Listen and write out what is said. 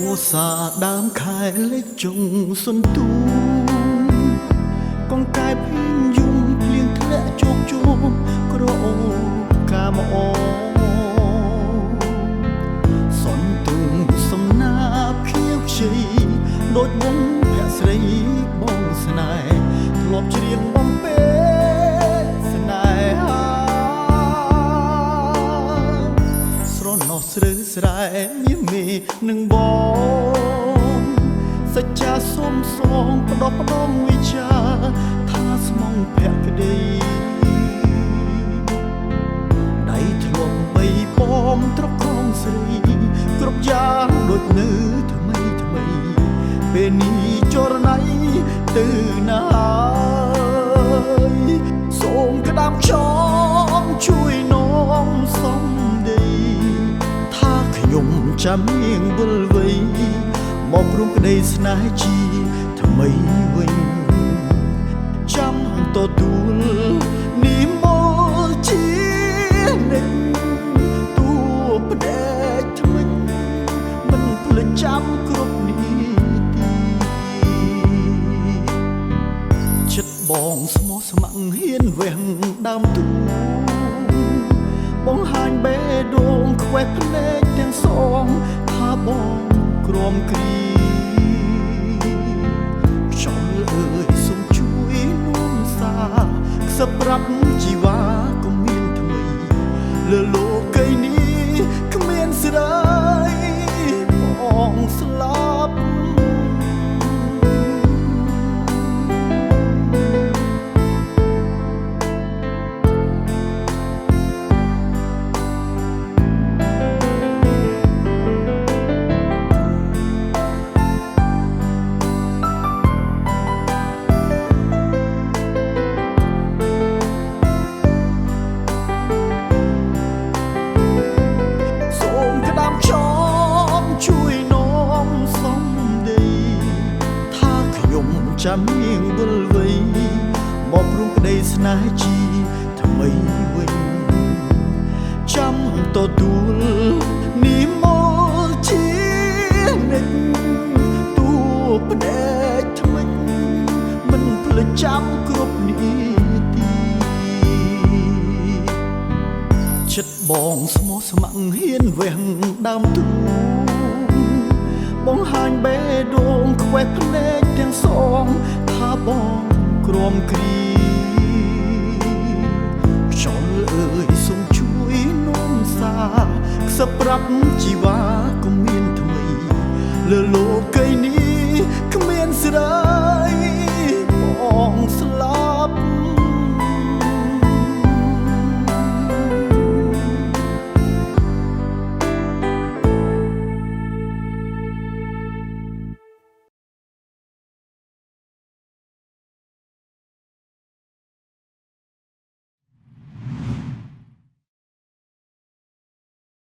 ឧស្សាហ៍ដើមខែលេចចុងសុនទូកងកាយភ្លៀងយំភ្លៀងធ្លាក់ជោគជុំក្រអូកាមអូសុនទូសំណាបខៀវខ្ចីដូចវងភក្ស្រីបងស្នេហ៍ធ្លាប់ច្រៀងបំពេស្នេហាស្រណោះស្រើស្រែមានមេនឹងបងសច្ចាសុំសងផ្ដោផ្ដងវិចាថាស្មងភក្តីដៃធ្លាប់បីប៉មត្រកងស្រីគ្រប់យ៉ាងដូចនៅថ្មីថ្មីពេលនេះចរណៃទៅណាយសូមក្តាមចងជួយនាំសំដីថាខ្ញុំចាំញៀងវិលវ័យមកព្រមក្តីស្នេហ៍ជាថ្មីវិញចាំទទួលនិមលជានិច្ចទួផ្ដែកថ្មិញមិនភ្លេចចាំគ្រប់នីតិចិត្តបងស្មោះស្ម័គ្រហ៊ានវះដើមទូបង្ហាញបេះដូងខ្វេះភ្នែកទាំងសងថាបងក្រំគ្រីចង់អើយសូមជួយនាំសារខ្សឹបប្រាប់ជីវ៉ាក៏មានថ្មីលើលោកីនេះគ្មានស្រីបងស្លាប់ជួយនាំសំដីថាខ្ញុំចាំញៀងវិលវ័យមកព្រមក្តីស្នេហ៍ជាថ្មីវិញចាំទទួលនិមលជានិច្ចទួផ្ដែកថ្មិញមិនភ្លេចចាំគ្រប់នីតិចិត្តបងស្មោះស្ម័គ្រហ៊ានវះដើមទូបង្ហាញបេះដូងខ្វេះភ្នែកទាំងសងថាបងក្រំគ្រីចង់អើយសូមជួយនាំសារខ្សឹបប្រាប់ជីវ៉ាក៏មានថ្មីលើលោកីនេះគ្មានស្រី